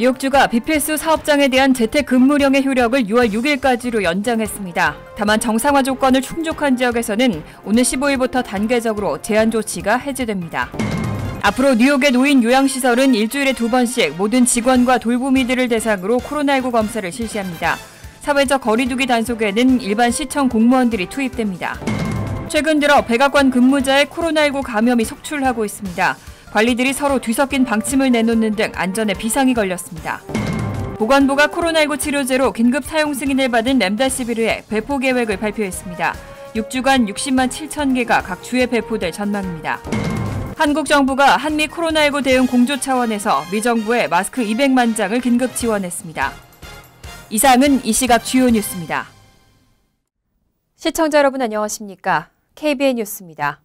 뉴욕주가 비필수 사업장에 대한 재택근무령의 효력을 6월 6일까지로 연장했습니다. 다만 정상화 조건을 충족한 지역에서는 오는 15일부터 단계적으로 제한 조치가 해제됩니다. 앞으로 뉴욕의 노인 요양시설은 일주일에 2번씩 모든 직원과 돌보미들을 대상으로 코로나19 검사를 실시합니다. 사회적 거리두기 단속에는 일반 시청 공무원들이 투입됩니다. 최근 들어 백악관 근무자의 코로나19 감염이 속출하고 있습니다. 관리들이 서로 뒤섞인 방침을 내놓는 등 안전에 비상이 걸렸습니다. 보건부가 코로나19 치료제로 긴급 사용 승인을 받은 렘데시비르의 배포 계획을 발표했습니다. 6주간 60만 7천 개가 각 주에 배포될 전망입니다. 한국 정부가 한미 코로나19 대응 공조 차원에서 미 정부에 마스크 200만 장을 긴급 지원했습니다. 이상은 이 시각 주요 뉴스입니다. 시청자 여러분 안녕하십니까? KBN 뉴스입니다.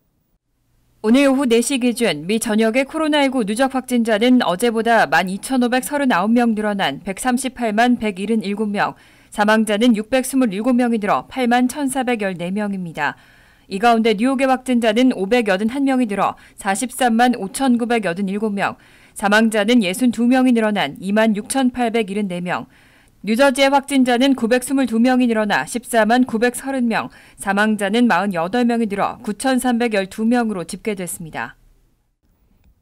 오늘 오후 4시 기준 미 전역의 코로나19 누적 확진자는 어제보다 12,539명 늘어난 138만 177명, 사망자는 627명이 늘어 8만 1,414명입니다. 이 가운데 뉴욕의 확진자는 581명이 늘어 43만 5,987명, 사망자는 62명이 늘어난 2만 6,874명, 뉴저지의 확진자는 922명이 늘어나 14만 930명, 사망자는 48명이 늘어 9,312명으로 집계됐습니다.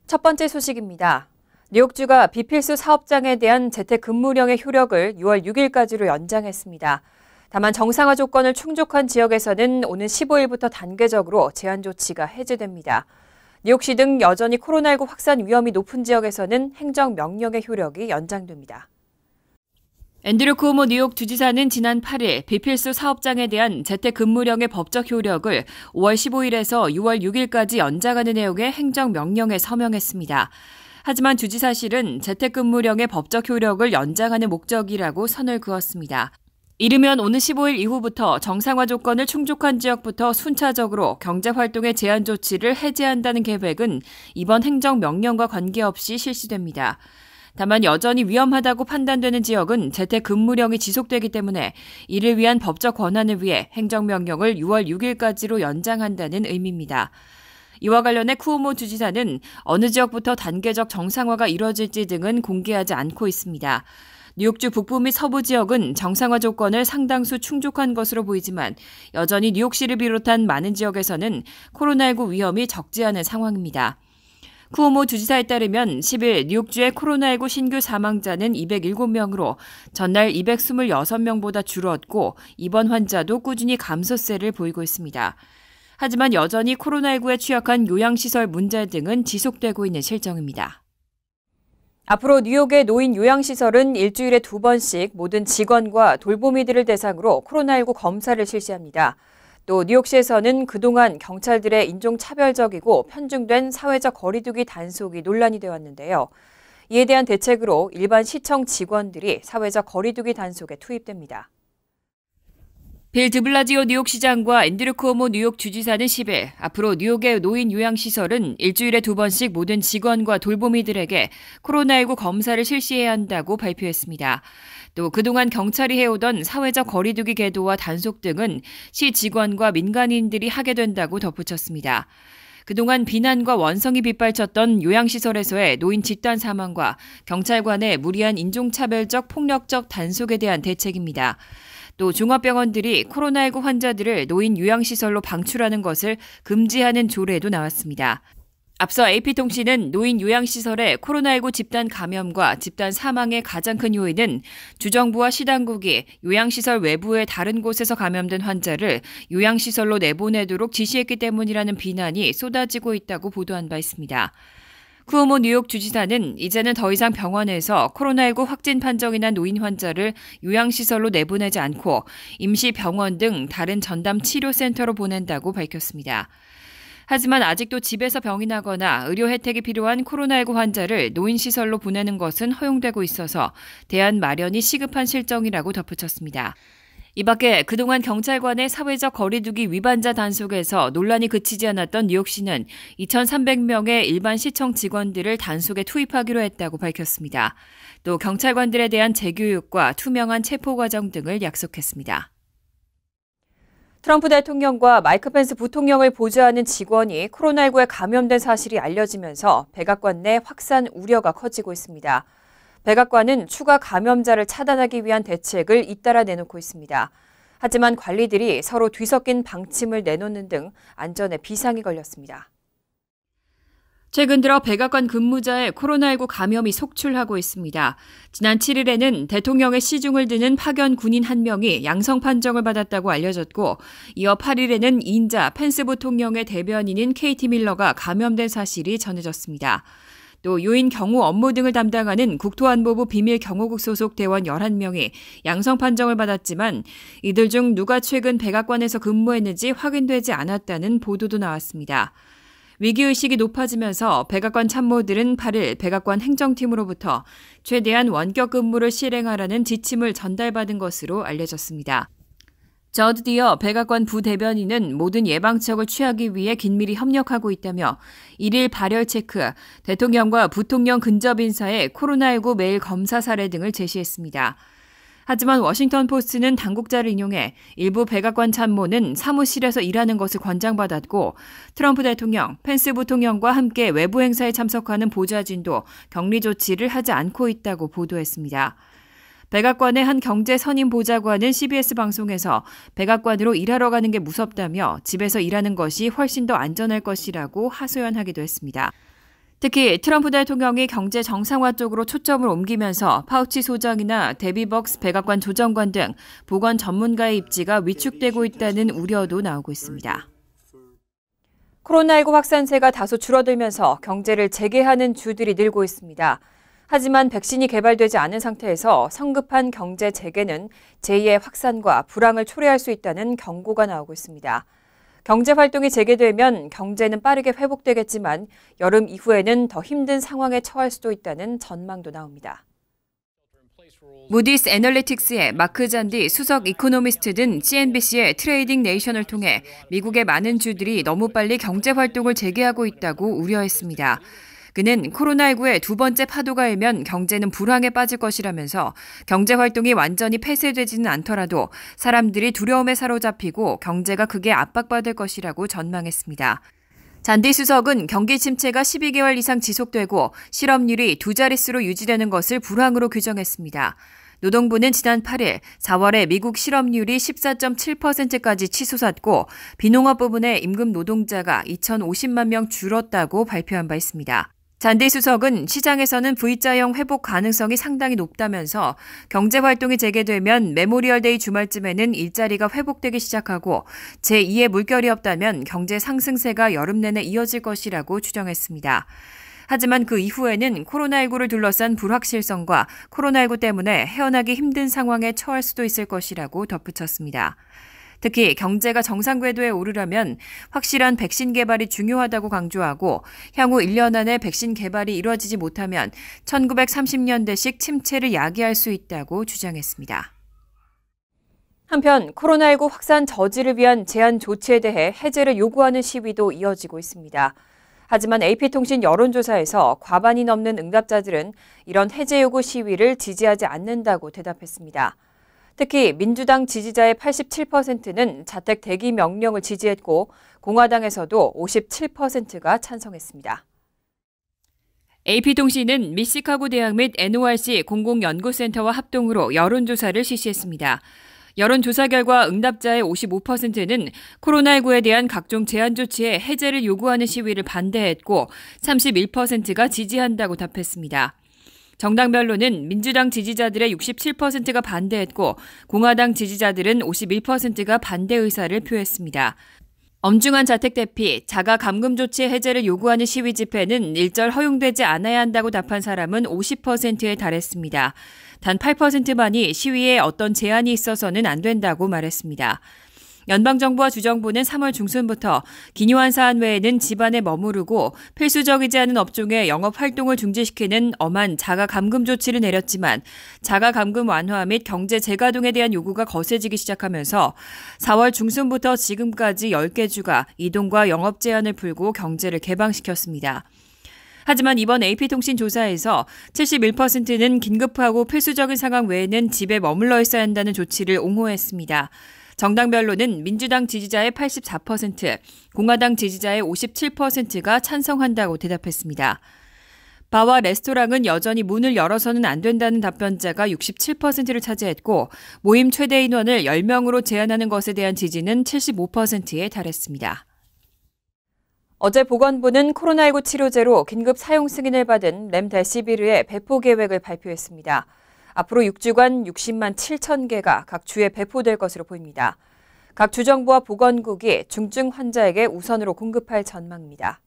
첫 번째 소식입니다. 뉴욕주가 비필수 사업장에 대한 재택근무령의 효력을 6월 6일까지로 연장했습니다. 다만 정상화 조건을 충족한 지역에서는 오는 15일부터 단계적으로 제한 조치가 해제됩니다. 뉴욕시 등 여전히 코로나19 확산 위험이 높은 지역에서는 행정명령의 효력이 연장됩니다. 앤드류 쿠오모 뉴욕 주지사는 지난 8일 비필수 사업장에 대한 재택근무령의 법적 효력을 5월 15일에서 6월 6일까지 연장하는 내용의 행정명령에 서명했습니다. 하지만 주지사실은 재택근무령의 법적 효력을 연장하는 목적이라고 선을 그었습니다. 이르면 오는 15일 이후부터 정상화 조건을 충족한 지역부터 순차적으로 경제활동의 제한 조치를 해제한다는 계획은 이번 행정명령과 관계없이 실시됩니다. 다만 여전히 위험하다고 판단되는 지역은 재택근무령이 지속되기 때문에 이를 위한 법적 권한을 위해 행정명령을 6월 6일까지로 연장한다는 의미입니다. 이와 관련해 쿠오모 주지사는 어느 지역부터 단계적 정상화가 이뤄질지 등은 공개하지 않고 있습니다. 뉴욕주 북부 및 서부 지역은 정상화 조건을 상당수 충족한 것으로 보이지만 여전히 뉴욕시를 비롯한 많은 지역에서는 코로나19 위험이 적지 않은 상황입니다. 쿠오모 주지사에 따르면 10일 뉴욕주의 코로나19 신규 사망자는 207명으로 전날 226명보다 줄었고 입원 환자도 꾸준히 감소세를 보이고 있습니다. 하지만 여전히 코로나19에 취약한 요양시설 문제 등은 지속되고 있는 실정입니다. 앞으로 뉴욕의 노인 요양시설은 일주일에 2번씩 모든 직원과 돌보미들을 대상으로 코로나19 검사를 실시합니다. 또 뉴욕시에서는 그동안 경찰들의 인종차별적이고 편중된 사회적 거리두기 단속이 논란이 되어 왔는데요. 이에 대한 대책으로 일반 시청 직원들이 사회적 거리두기 단속에 투입됩니다. 빌 드블라지오 뉴욕시장과 앤드류 쿠오모 뉴욕 주지사는 10일 앞으로 뉴욕의 노인 요양시설은 일주일에 2번씩 모든 직원과 돌보미들에게 코로나19 검사를 실시해야 한다고 발표했습니다. 또 그동안 경찰이 해오던 사회적 거리두기 계도와 단속 등은 시 직원과 민간인들이 하게 된다고 덧붙였습니다. 그동안 비난과 원성이 빗발쳤던 요양시설에서의 노인 집단 사망과 경찰관의 무리한 인종차별적 폭력적 단속에 대한 대책입니다. 또 종합병원들이 코로나19 환자들을 노인 요양시설로 방출하는 것을 금지하는 조례도 나왔습니다. 앞서 AP통신은 노인 요양시설의 코로나19 집단 감염과 집단 사망의 가장 큰 요인은 주정부와 시당국이 요양시설 외부의 다른 곳에서 감염된 환자를 요양시설로 내보내도록 지시했기 때문이라는 비난이 쏟아지고 있다고 보도한 바 있습니다. 쿠오모 뉴욕 주지사는 이제는 더 이상 병원에서 코로나19 확진 판정이 난 노인 환자를 요양시설로 내보내지 않고 임시 병원 등 다른 전담 치료센터로 보낸다고 밝혔습니다. 하지만 아직도 집에서 병이 나거나 의료 혜택이 필요한 코로나19 환자를 노인시설로 보내는 것은 허용되고 있어서 대안 마련이 시급한 실정이라고 덧붙였습니다. 이 밖에 그동안 경찰관의 사회적 거리두기 위반자 단속에서 논란이 그치지 않았던 뉴욕시는 2,300명의 일반 시청 직원들을 단속에 투입하기로 했다고 밝혔습니다. 또 경찰관들에 대한 재교육과 투명한 체포 과정 등을 약속했습니다. 트럼프 대통령과 마이크 펜스 부통령을 보좌하는 직원이 코로나19에 감염된 사실이 알려지면서 백악관 내 확산 우려가 커지고 있습니다. 백악관은 추가 감염자를 차단하기 위한 대책을 잇따라 내놓고 있습니다. 하지만 관리들이 서로 뒤섞인 방침을 내놓는 등 안전에 비상이 걸렸습니다. 최근 들어 백악관 근무자의 코로나19 감염이 속출하고 있습니다. 지난 7일에는 대통령의 시중을 드는 파견 군인 한 명이 양성 판정을 받았다고 알려졌고, 이어 8일에는 인자 펜스 부통령의 대변인인 KT 밀러가 감염된 사실이 전해졌습니다. 또 요인 경호 업무 등을 담당하는 국토안보부 비밀경호국 소속 대원 11명이 양성 판정을 받았지만 이들 중 누가 최근 백악관에서 근무했는지 확인되지 않았다는 보도도 나왔습니다. 위기의식이 높아지면서 백악관 참모들은 8일 백악관 행정팀으로부터 최대한 원격 근무를 실행하라는 지침을 전달받은 것으로 알려졌습니다. 저드 디어 백악관 부대변인은 모든 예방책을 취하기 위해 긴밀히 협력하고 있다며 1일 발열 체크, 대통령과 부통령 근접 인사의 코로나19 매일 검사 사례 등을 제시했습니다. 하지만 워싱턴 포스트는 당국자를 인용해 일부 백악관 참모는 사무실에서 일하는 것을 권장받았고, 트럼프 대통령, 펜스 부통령과 함께 외부 행사에 참석하는 보좌진도 격리 조치를 하지 않고 있다고 보도했습니다. 백악관의 한 경제 선임 보좌관은 CBS 방송에서 백악관으로 일하러 가는 게 무섭다며 집에서 일하는 것이 훨씬 더 안전할 것이라고 하소연하기도 했습니다. 특히 트럼프 대통령이 경제 정상화 쪽으로 초점을 옮기면서 파우치 소장이나 데비 벅스 백악관 조정관 등 보건 전문가의 입지가 위축되고 있다는 우려도 나오고 있습니다. 코로나19 확산세가 다소 줄어들면서 경제를 재개하는 주들이 늘고 있습니다. 하지만 백신이 개발되지 않은 상태에서 성급한 경제 재개는 제2의 확산과 불황을 초래할 수 있다는 경고가 나오고 있습니다. 경제 활동이 재개되면 경제는 빠르게 회복되겠지만 여름 이후에는 더 힘든 상황에 처할 수도 있다는 전망도 나옵니다. 무디스 애널리틱스의 마크 잔디 수석 이코노미스트는 CNBC의 트레이딩 네이션을 통해 미국의 많은 주들이 너무 빨리 경제 활동을 재개하고 있다고 우려했습니다. 그는 코로나19의 두 번째 파도가 일면 경제는 불황에 빠질 것이라면서 경제 활동이 완전히 폐쇄되지는 않더라도 사람들이 두려움에 사로잡히고 경제가 크게 압박받을 것이라고 전망했습니다. 잔디 수석은 경기 침체가 12개월 이상 지속되고 실업률이 두 자릿수로 유지되는 것을 불황으로 규정했습니다. 노동부는 지난 8일 4월에 미국 실업률이 14.7%까지 치솟았고 비농업 부문의 임금 노동자가 2,050만 명 줄었다고 발표한 바 있습니다. 잔디 수석은 시장에서는 V자형 회복 가능성이 상당히 높다면서 경제활동이 재개되면 메모리얼데이 주말쯤에는 일자리가 회복되기 시작하고 제2의 물결이 없다면 경제 상승세가 여름 내내 이어질 것이라고 추정했습니다. 하지만 그 이후에는 코로나19를 둘러싼 불확실성과 코로나19 때문에 헤어나기 힘든 상황에 처할 수도 있을 것이라고 덧붙였습니다. 특히 경제가 정상 궤도에 오르려면 확실한 백신 개발이 중요하다고 강조하고 향후 1년 안에 백신 개발이 이루어지지 못하면 1930년대식 침체를 야기할 수 있다고 주장했습니다. 한편 코로나19 확산 저지를 위한 제한 조치에 대해 해제를 요구하는 시위도 이어지고 있습니다. 하지만 AP통신 여론조사에서 과반이 넘는 응답자들은 이런 해제 요구 시위를 지지하지 않는다고 대답했습니다. 특히 민주당 지지자의 87%는 자택 대기 명령을 지지했고 공화당에서도 57%가 찬성했습니다. AP통신은 미시카고 대학 및 NORC 공공연구센터와 합동으로 여론조사를 실시했습니다. 여론조사 결과 응답자의 55%는 코로나19에 대한 각종 제한 조치의 해제를 요구하는 시위를 반대했고 31%가 지지한다고 답했습니다. 정당별로는 민주당 지지자들의 67%가 반대했고 공화당 지지자들은 51%가 반대 의사를 표했습니다. 엄중한 자택 대피, 자가 감금 조치 해제를 요구하는 시위 집회는 일절 허용되지 않아야 한다고 답한 사람은 50%에 달했습니다. 단 8%만이 시위에 어떤 제한이 있어서는 안 된다고 말했습니다. 연방정부와 주정부는 3월 중순부터 기묘한 사안 외에는 집안에 머무르고 필수적이지 않은 업종의 영업활동을 중지시키는 엄한 자가감금 조치를 내렸지만 자가감금 완화 및 경제 재가동에 대한 요구가 거세지기 시작하면서 4월 중순부터 지금까지 10개 주가 이동과 영업 제한을 풀고 경제를 개방시켰습니다. 하지만 이번 AP통신 조사에서 71%는 긴급하고 필수적인 상황 외에는 집에 머물러 있어야 한다는 조치를 옹호했습니다. 정당별로는 민주당 지지자의 84%, 공화당 지지자의 57%가 찬성한다고 대답했습니다. 바와 레스토랑은 여전히 문을 열어서는 안 된다는 답변자가 67%를 차지했고 모임 최대 인원을 10명으로 제한하는 것에 대한 지지는 75%에 달했습니다. 어제 보건부는 코로나19 치료제로 긴급 사용 승인을 받은 렘데시비르의 배포 계획을 발표했습니다. 앞으로 6주간 60만 7천 개가 각 주에 배포될 것으로 보입니다. 각 주정부와 보건국이 중증 환자에게 우선으로 공급할 전망입니다.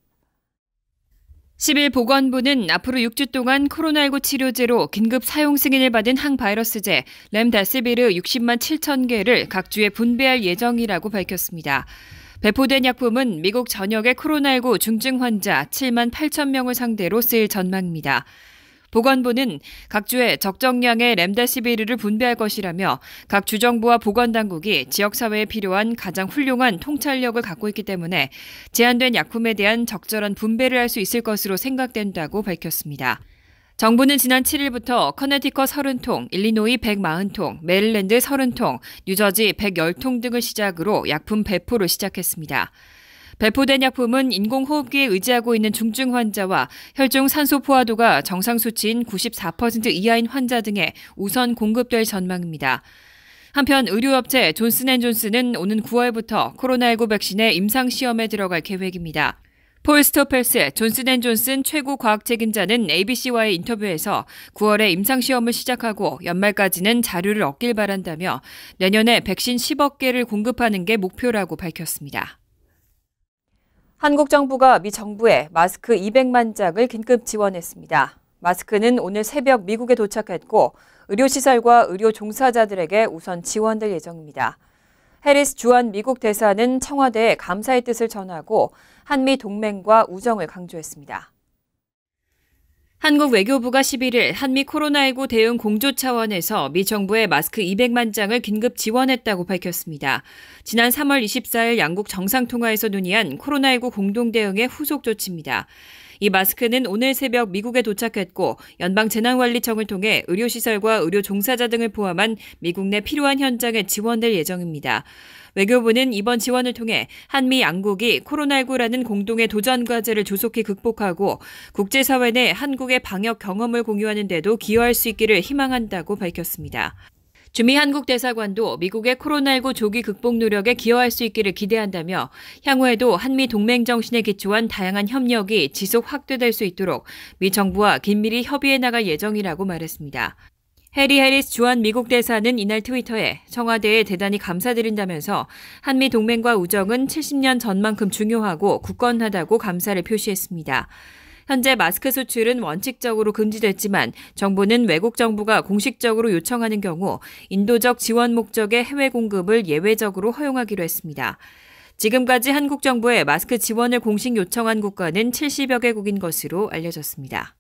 10일 보건부는 앞으로 6주 동안 코로나19 치료제로 긴급 사용 승인을 받은 항바이러스제 렘데시비르 60만 7천 개를 각 주에 분배할 예정이라고 밝혔습니다. 배포된 약품은 미국 전역의 코로나19 중증 환자 7만 8천 명을 상대로 쓰일 전망입니다. 보건부는 각 주에 적정량의 렘데시비르를 분배할 것이라며 각 주정부와 보건당국이 지역사회에 필요한 가장 훌륭한 통찰력을 갖고 있기 때문에 제한된 약품에 대한 적절한 분배를 할 수 있을 것으로 생각된다고 밝혔습니다. 정부는 지난 7일부터 커네티컷 30통, 일리노이 140통, 메릴랜드 30통, 뉴저지 110통 등을 시작으로 약품 배포를 시작했습니다. 배포된 약품은 인공호흡기에 의지하고 있는 중증 환자와 혈중 산소 포화도가 정상 수치인 94% 이하인 환자 등에 우선 공급될 전망입니다. 한편 의료업체 존슨앤존슨은 오는 9월부터 코로나19 백신의 임상시험에 들어갈 계획입니다. 폴 스토펠스 존슨앤존슨 최고 과학 책임자는 ABC와의 인터뷰에서 9월에 임상시험을 시작하고 연말까지는 자료를 얻길 바란다며 내년에 백신 10억 개를 공급하는 게 목표라고 밝혔습니다. 한국 정부가 미 정부에 마스크 200만 장을 긴급 지원했습니다. 마스크는 오늘 새벽 미국에 도착했고 의료시설과 의료 종사자들에게 우선 지원될 예정입니다. 해리스 주한 미국 대사는 청와대에 감사의 뜻을 전하고 한미 동맹과 우정을 강조했습니다. 한국 외교부가 11일 한미 코로나19 대응 공조 차원에서 미 정부에 마스크 200만 장을 긴급 지원했다고 밝혔습니다. 지난 3월 24일 양국 정상통화에서 논의한 코로나19 공동 대응의 후속 조치입니다. 이 마스크는 오늘 새벽 미국에 도착했고 연방재난관리청을 통해 의료시설과 의료 종사자 등을 포함한 미국 내 필요한 현장에 지원될 예정입니다. 외교부는 이번 지원을 통해 한미 양국이 코로나19라는 공동의 도전 과제를 조속히 극복하고 국제사회 내 한국의 방역 경험을 공유하는 데도 기여할 수 있기를 희망한다고 밝혔습니다. 주미 한국 대사관도 미국의 코로나19 조기 극복 노력에 기여할 수 있기를 기대한다며 향후에도 한미 동맹 정신에 기초한 다양한 협력이 지속 확대될 수 있도록 미 정부와 긴밀히 협의해 나갈 예정이라고 말했습니다. 해리 해리스 주한 미국 대사는 이날 트위터에 청와대에 대단히 감사드린다면서 한미 동맹과 우정은 70년 전만큼 중요하고 굳건하다고 감사를 표시했습니다. 현재 마스크 수출은 원칙적으로 금지됐지만 정부는 외국 정부가 공식적으로 요청하는 경우 인도적 지원 목적의 해외 공급을 예외적으로 허용하기로 했습니다. 지금까지 한국 정부에 마스크 지원을 공식 요청한 국가는 70여 개국인 것으로 알려졌습니다.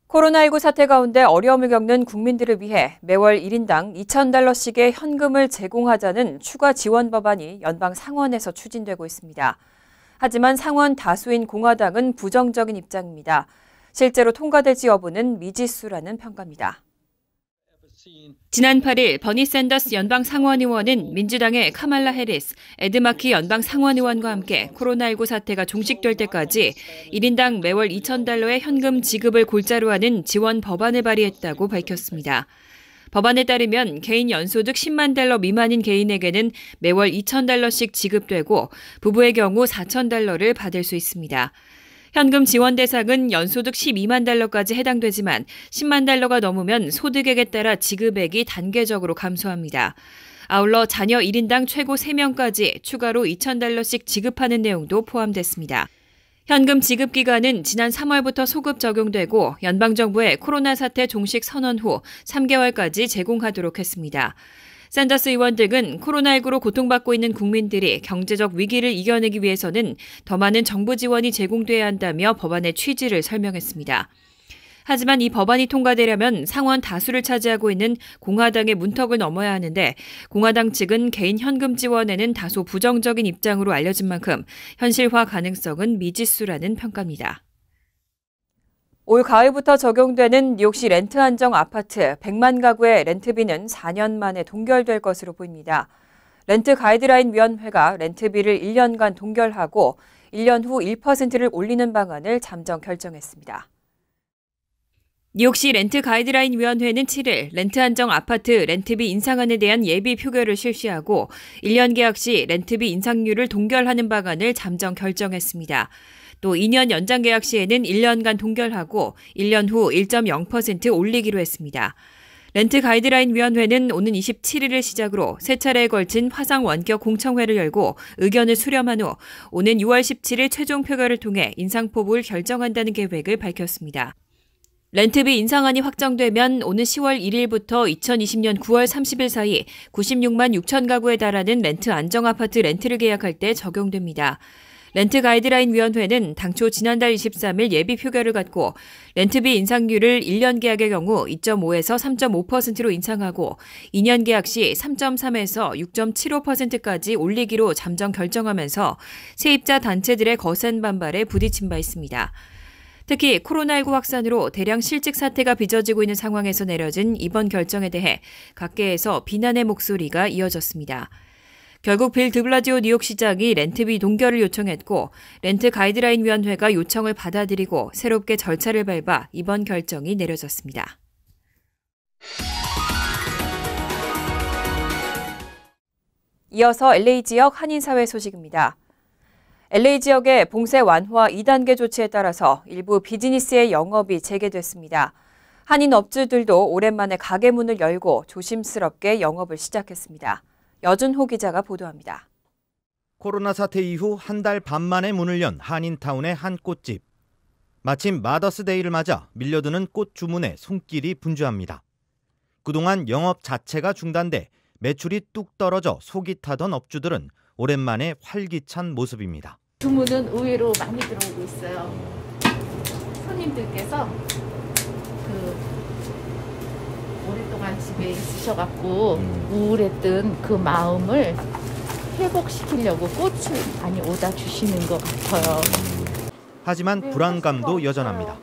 코로나19 사태 가운데 어려움을 겪는 국민들을 위해 매월 1인당 $2,000씩의 현금을 제공하자는 추가 지원 법안이 연방 상원에서 추진되고 있습니다. 하지만 상원 다수인 공화당은 부정적인 입장입니다. 실제로 통과될지 여부는 미지수라는 평가입니다. 지난 8일 버니 샌더스 연방 상원의원은 민주당의 카말라 해리스, 에드 마키 연방 상원의원과 함께 코로나19 사태가 종식될 때까지 1인당 매월 $2,000의 현금 지급을 골자로 하는 지원 법안을 발의했다고 밝혔습니다. 법안에 따르면 개인 연소득 $10만 미만인 개인에게는 매월 $2,000씩 지급되고 부부의 경우 $4,000를 받을 수 있습니다. 현금 지원 대상은 연소득 $120,000까지 해당되지만 $100,000가 넘으면 소득액에 따라 지급액이 단계적으로 감소합니다. 아울러 자녀 1인당 최고 3명까지 추가로 $2,000씩 지급하는 내용도 포함됐습니다. 현금 지급 기간은 지난 3월부터 소급 적용되고 연방정부의 코로나 사태 종식 선언 후 3개월까지 제공하도록 했습니다. 샌더스 의원 등은 코로나19로 고통받고 있는 국민들이 경제적 위기를 이겨내기 위해서는 더 많은 정부 지원이 제공돼야 한다며 법안의 취지를 설명했습니다. 하지만 이 법안이 통과되려면 상원 다수를 차지하고 있는 공화당의 문턱을 넘어야 하는데 공화당 측은 개인 현금 지원에는 다소 부정적인 입장으로 알려진 만큼 현실화 가능성은 미지수라는 평가입니다. 올 가을부터 적용되는 뉴욕시 렌트 한정 아파트 100만 가구의 렌트비는 4년 만에 동결될 것으로 보입니다. 렌트 가이드라인 위원회가 렌트비를 1년간 동결하고 1년 후 1%를 올리는 방안을 잠정 결정했습니다. 뉴욕시 렌트 가이드라인 위원회는 7일 렌트 한정 아파트 렌트비 인상안에 대한 예비 표결을 실시하고 1년 계약 시 렌트비 인상률을 동결하는 방안을 잠정 결정했습니다. 또 2년 연장 계약 시에는 1년간 동결하고 1년 후 1.0% 올리기로 했습니다. 렌트 가이드라인 위원회는 오는 27일을 시작으로 세 차례에 걸친 화상 원격 공청회를 열고 의견을 수렴한 후 오는 6월 17일 최종 표결을 통해 인상폭을 결정한다는 계획을 밝혔습니다. 렌트비 인상안이 확정되면 오는 10월 1일부터 2020년 9월 30일 사이 96만 6천 가구에 달하는 렌트 안정아파트 렌트를 계약할 때 적용됩니다. 렌트 가이드라인 위원회는 당초 지난달 23일 예비 표결을 갖고 렌트비 인상률을 1년 계약의 경우 2.5에서 3.5%로 인상하고 2년 계약 시 3.3에서 6.75%까지 올리기로 잠정 결정하면서 세입자 단체들의 거센 반발에 부딪힌 바 있습니다. 특히 코로나19 확산으로 대량 실직 사태가 빚어지고 있는 상황에서 내려진 이번 결정에 대해 각계에서 비난의 목소리가 이어졌습니다. 결국 빌 드블라지오 뉴욕시장이 렌트비 동결을 요청했고 렌트 가이드라인 위원회가 요청을 받아들이고 새롭게 절차를 밟아 이번 결정이 내려졌습니다. 이어서 LA 지역 한인사회 소식입니다. LA 지역의 봉쇄 완화 2단계 조치에 따라서 일부 비즈니스의 영업이 재개됐습니다. 한인 업주들도 오랜만에 가게 문을 열고 조심스럽게 영업을 시작했습니다. 여준호 기자가 보도합니다. 코로나 사태 이후 한 달 반 만에 문을 연 한인타운의 한 꽃집. 마침 마더스데이를 맞아 밀려드는 꽃 주문에 손길이 분주합니다. 그동안 영업 자체가 중단돼 매출이 뚝 떨어져 속이 타던 업주들은 오랜만에 활기찬 모습입니다. 주문은 의외로 많이 들어오고 있어요. 손님들께서 오랫동안 집에 있으셔갖고 우울했던 그 마음을 회복시키려고 꽃을 많이 오다 주시는 것 같아요. 하지만 불안감도 여전합니다.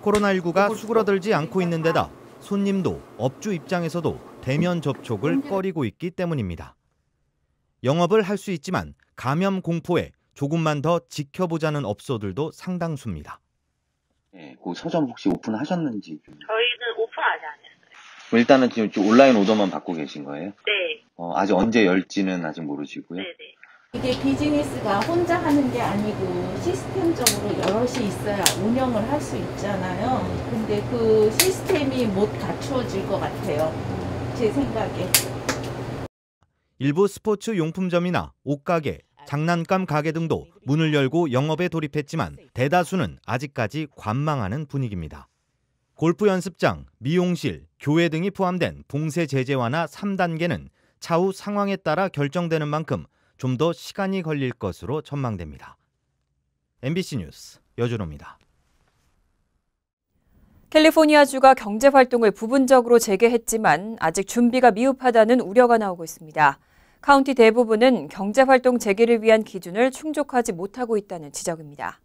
코로나19가 수그러들지 않고 있는 데다 손님도 업주 입장에서도 대면 접촉을 꺼리고 있기 때문입니다. 영업을 할 수 있지만 감염 공포에 조금만 더 지켜보자는 업소들도 상당수입니다. 네, 그 서점 혹시 오픈하셨는지? 저희는 오픈 아직 안 했어요. 일단은 지금 온라인 오더만 받고 계신 거예요? 네. 아직 언제 열지는 아직 모르시고요? 네네. 이게 비즈니스가 혼자 하는 게 아니고 시스템적으로 여럿이 있어야 운영을 할 수 있잖아요. 근데 그 시스템이 못 갖추어질 것 같아요. 제 생각에. 일부 스포츠 용품점이나 옷가게, 장난감 가게 등도 문을 열고 영업에 돌입했지만 대다수는 아직까지 관망하는 분위기입니다. 골프 연습장, 미용실, 교회 등이 포함된 봉쇄 제재 완화 3단계는 차후 상황에 따라 결정되는 만큼 좀 더 시간이 걸릴 것으로 전망됩니다. MBC 뉴스 여준호입니다. 캘리포니아주가 경제활동을 부분적으로 재개했지만 아직 준비가 미흡하다는 우려가 나오고 있습니다. 카운티 대부분은 경제활동 재개를 위한 기준을 충족하지 못하고 있다는 지적입니다.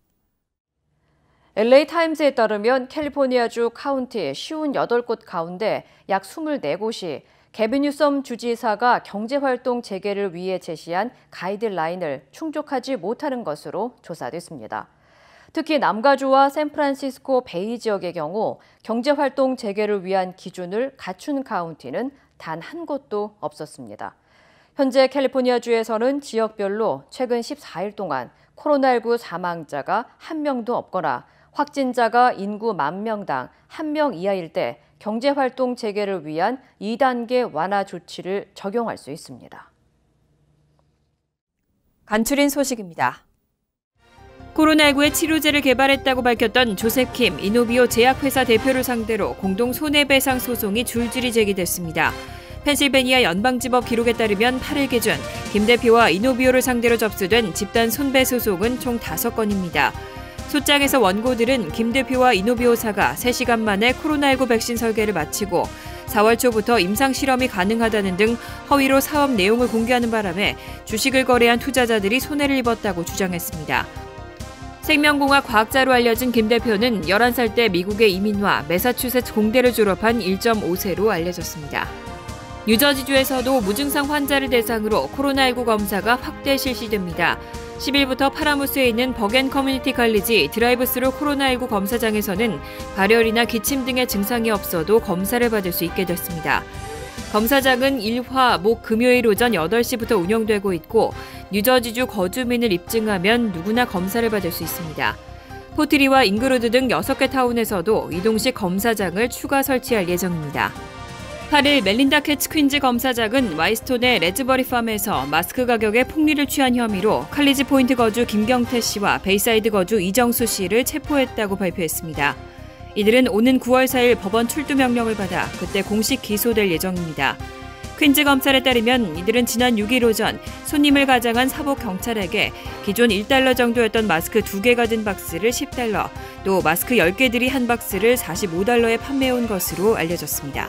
LA타임즈에 따르면 캘리포니아주 카운티 58곳 가운데 약 24곳이 게빈 뉴섬 주지사가 경제활동 재개를 위해 제시한 가이드라인을 충족하지 못하는 것으로 조사됐습니다. 특히 남가주와 샌프란시스코 베이 지역의 경우 경제활동 재개를 위한 기준을 갖춘 카운티는 단 한 곳도 없었습니다. 현재 캘리포니아주에서는 지역별로 최근 14일 동안 코로나19 사망자가 1명도 없거나 확진자가 인구 10,000명당 1명 이하일 때 경제활동 재개를 위한 2단계 완화 조치를 적용할 수 있습니다. 간추린 소식입니다. 코로나19의 치료제를 개발했다고 밝혔던 조셉 킴 이노비오 제약회사 대표를 상대로 공동 손해배상 소송이 줄줄이 제기됐습니다. 펜실베니아 연방지법 기록에 따르면 8일 기준 김 대표와 이노비오를 상대로 접수된 집단 손배 소송은 총 5건입니다. 소장에서 원고들은 김 대표와 이노비오사가 3시간 만에 코로나19 백신 설계를 마치고 4월 초부터 임상실험이 가능하다는 등 허위로 사업 내용을 공개하는 바람에 주식을 거래한 투자자들이 손해를 입었다고 주장했습니다. 생명공학 과학자로 알려진 김 대표는 11살 때 미국의 이민와 매사추세츠 공대를 졸업한 1.5세로 알려졌습니다. 뉴저지주에서도 무증상 환자를 대상으로 코로나19 검사가 확대 실시됩니다. 10일부터 파라무스에 있는 버겐 커뮤니티 칼리지 드라이브스루 코로나19 검사장에서는 발열이나 기침 등의 증상이 없어도 검사를 받을 수 있게 됐습니다. 검사장은 1화 목 금요일 오전 8시부터 운영되고 있고 뉴저지주 거주민을 입증하면 누구나 검사를 받을 수 있습니다. 포트리와 잉그로드 등 6개 타운에서도 이동식 검사장을 추가 설치할 예정입니다. 8일 멜린다 캐츠 퀸즈 검사장은 와이스톤의 레즈버리 팜에서 마스크 가격에 폭리를 취한 혐의로 칼리지 포인트 거주 김경태 씨와 베이사이드 거주 이정수 씨를 체포했다고 발표했습니다. 이들은 오는 9월 4일 법원 출두 명령을 받아 그때 공식 기소될 예정입니다. 퀸즈 검찰에 따르면 이들은 지난 6일 오전 손님을 가장한 사복 경찰에게 기존 $1 정도였던 마스크 2개가 든 박스를 $10, 또 마스크 10개들이 한 박스를 $45에 판매해온 것으로 알려졌습니다.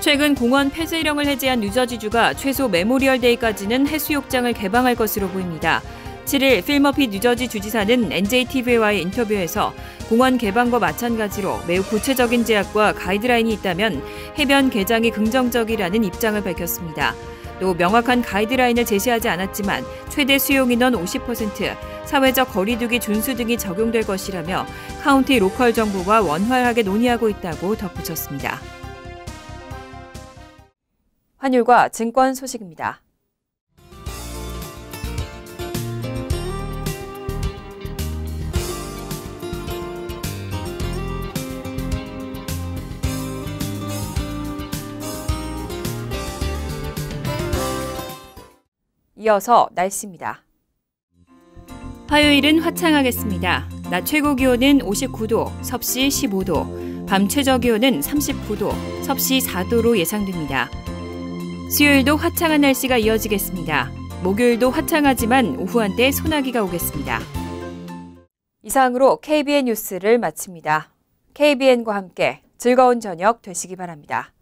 최근 공원 폐쇄령을 해제한 뉴저지주가 최소 메모리얼 데이까지는 해수욕장을 개방할 것으로 보입니다. 7일 필 머피 뉴저지 주지사는 NJTV와의 인터뷰에서 공원 개방과 마찬가지로 매우 구체적인 제약과 가이드라인이 있다면 해변 개장이 긍정적이라는 입장을 밝혔습니다. 또 명확한 가이드라인을 제시하지 않았지만 최대 수용인원 50%, 사회적 거리두기 준수 등이 적용될 것이라며 카운티 로컬 정부와 원활하게 논의하고 있다고 덧붙였습니다. 환율과 증권 소식입니다. 이어서 날씨입니다. 화요일은 화창하겠습니다. 낮 최고 기온은 59도, 섭씨 15도, 밤 최저 기온은 39도, 섭씨 4도로 예상됩니다. 수요일도 화창한 날씨가 이어지겠습니다. 목요일도 화창하지만 오후 한때 소나기가 오겠습니다. 이상으로 KBN 뉴스를 마칩니다. KBN과 함께 즐거운 저녁 되시기 바랍니다.